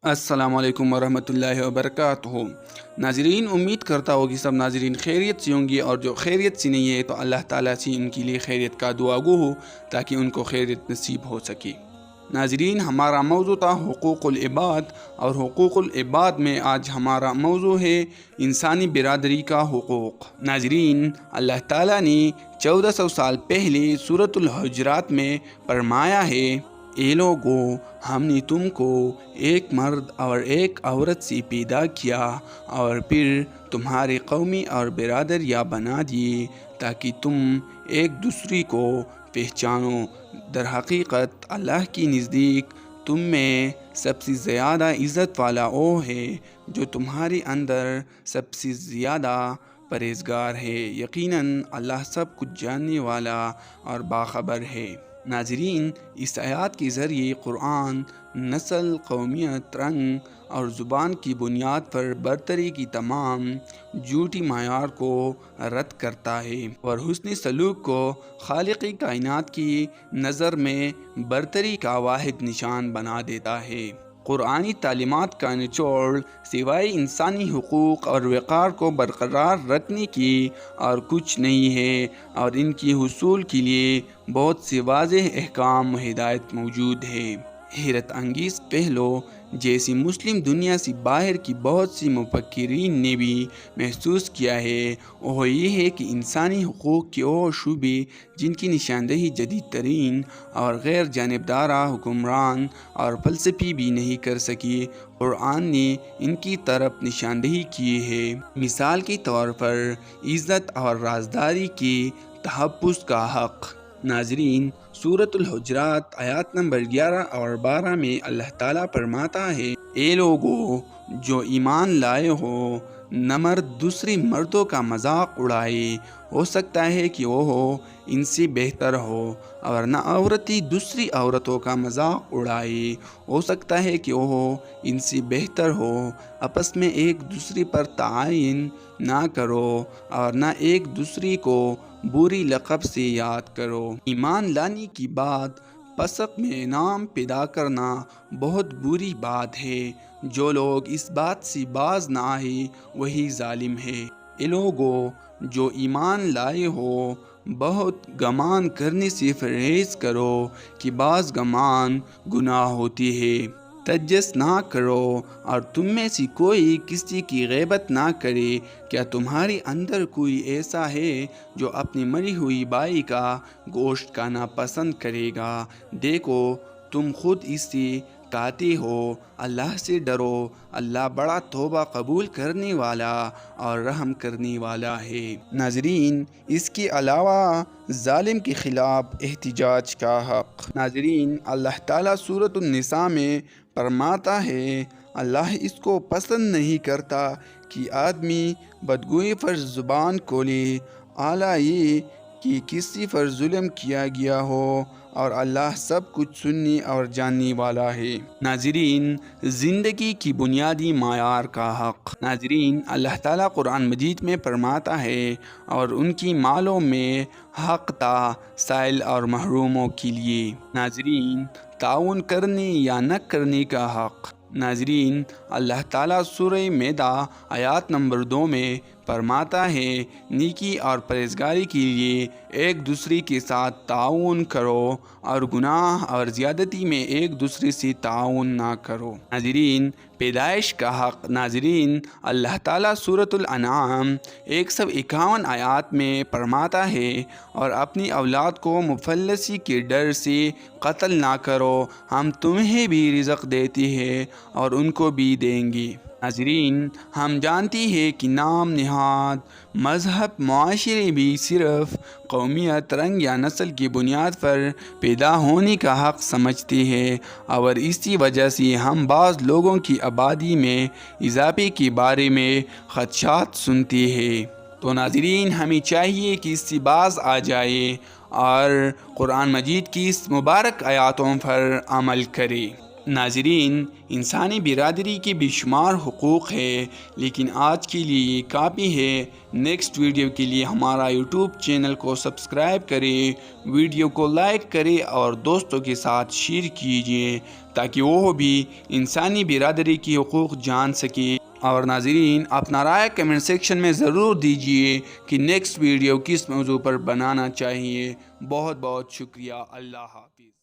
السلام علیکم ورحمۃ اللہ وبرکاتہ۔ ناظرین، امید کرتا ہوں کہ سب ناظرین خیریت سے ہوں گے، اور جو خیریت سے نہیں ہے تو اللہ تعالیٰ سے ان کے لیے خیریت کا دعا گو ہو تاکہ ان کو خیریت نصیب ہو سکے۔ ناظرین، ہمارا موضوع تھا حقوق العباد، اور حقوق العباد میں آج ہمارا موضوع ہے انسانی برادری کا حقوق۔ ناظرین، اللہ تعالیٰ نے 1400 سال پہلے سورۃ الحجرات میں فرمایا ہے، اے لوگو، ہم نے تم کو ایک مرد اور ایک عورت سے پیدا کیا اور پھر تمہارے قومی اور برادریاں بنا دیے تاکہ تم ایک دوسرے کو پہچانو۔ در حقیقت اللہ کی نزدیک تم میں سب سے زیادہ عزت والا وہ ہے جو تمہارے اندر سب سے زیادہ پرہیزگار ہے۔ یقیناً اللہ سب کچھ جاننے والا اور باخبر ہے۔ ناظرین، اس آیات کے ذریعے قرآن نسل، قومیت، رنگ اور زبان کی بنیاد پر برتری کی تمام جھوٹی معیار کو رد کرتا ہے اور حسن سلوک کو خالق کائنات کی نظر میں برتری کا واحد نشان بنا دیتا ہے۔ قرآنی تعلیمات کا نچوڑ سوائے انسانی حقوق اور وقار کو برقرار رکھنے کی اور کچھ نہیں ہے، اور ان کے حصول کے لیے بہت سے واضح احکام و ہدایت موجود ہے۔ حیرت انگیز پہلو جیسے مسلم دنیا سے باہر کی بہت سی مفکرین نے بھی محسوس کیا ہے، وہ یہ ہے کہ انسانی حقوق کے وہ شعبے جن کی نشاندہی جدید ترین اور غیر جانبدارہ حکمران اور فلسفی بھی نہیں کر سکے، قرآن نے ان کی طرف نشاندہی کی ہے۔ مثال کے طور پر عزت اور رازداری کے تحفظ کا حق۔ ناظرین، سورۃ الحجرات آیات نمبر 11 اور 12 میں اللہ تعالیٰ فرماتا ہے، اے لوگو جو ایمان لائے ہو، نہ مرد دوسرے مردوں کا مذاق اڑائے، ہو سکتا ہے کہ وہ ان سے بہتر ہو، اور نہ عورتیں دوسری عورتوں کا مذاق اڑائے، ہو سکتا ہے کہ وہ ان سے بہتر ہو۔ آپس میں ایک دوسرے پر تعاین نہ کرو، اور نہ ایک دوسرے کو بری لقب سے یاد کرو۔ ایمان لانے کی بات فسق میں نام پیدا کرنا بہت بری بات ہے۔ جو لوگ اس بات سے باز نہ آئے وہی ظالم ہے۔ اے لوگو جو ایمان لائے ہو، بہت گمان کرنے سے پرہیز کرو کہ بعض گمان گناہ ہوتی ہے۔ تجسس نہ کرو، اور تم میں سے کوئی کسی کی غیبت نہ کرے۔ کیا تمہارے اندر کوئی ایسا ہے جو اپنی مری ہوئی بائی کا گوشت کھانا پسند کرے گا؟ دیکھو تم خود اس سے کہتے ہو، اللہ سے ڈرو، اللہ بڑا توبہ قبول کرنے والا اور رحم کرنے والا ہے۔ ناظرین، اس کے علاوہ ظالم کے خلاف احتجاج کا حق۔ ناظرین، اللہ تعالیٰ سورۃ النساء میں فرماتا ہے، اللہ اس کو پسند نہیں کرتا کہ آدمی بدگوئی پر زبان کھولے، اعلیٰ یہ کہ کسی پر ظلم کیا گیا ہو، اور اللہ سب کچھ سننے اور جاننے والا ہے۔ ناظرین، زندگی کی بنیادی معیار کا حق۔ ناظرین، اللہ تعالیٰ قرآن مجید میں فرماتا ہے، اور ان کی مالوں میں حق تھا سائل اور محروموں کے لیے۔ ناظرین، تعاون کرنے یا نہ کرنے کا حق۔ ناظرین، اللہ تعالیٰ سورہ مائدہ آیات نمبر 2 میں فرماتا ہے، نیکی اور پرہیزگاری کے لیے ایک دوسرے کے ساتھ تعاون کرو، اور گناہ اور زیادتی میں ایک دوسرے سے تعاون نہ کرو۔ ناظرین، پیدائش کا حق۔ ناظرین، اللہ تعالیٰ سورۃ الانعام 151 آیات میں فرماتا ہے، اور اپنی اولاد کو مفلسی کے ڈر سے قتل نہ کرو، ہم تمہیں بھی رزق دیتے ہیں اور ان کو بھی دیں گے۔ ناظرین، ہم جانتے ہیں کہ نام نہاد، مذہب، معاشرے بھی صرف قومیت، رنگ یا نسل کی بنیاد پر پیدا ہونے کا حق سمجھتے ہیں، اور اسی وجہ سے ہم بعض لوگوں کی آبادی میں اضافے کے بارے میں خدشات سنتے ہیں۔ تو ناظرین، ہمیں چاہیے کہ اس سے باز آ جائے اور قرآن مجید کی اس مبارک آیاتوں پر عمل کرے۔ ناظرین، انسانی برادری کے بے شمار حقوق ہے، لیکن آج کے لیے یہ کافی ہے۔ نیکسٹ ویڈیو کے لیے ہمارا یوٹیوب چینل کو سبسکرائب کریں، ویڈیو کو لائک کریں اور دوستوں کے ساتھ شیئر کیجیے تاکہ وہ بھی انسانی برادری کی حقوق جان سکیں۔ اور ناظرین، اپنا رائے کمنٹ سیکشن میں ضرور دیجیے کہ نیکسٹ ویڈیو کس موضوع پر بنانا چاہیے۔ بہت بہت شکریہ۔ اللہ حافظ۔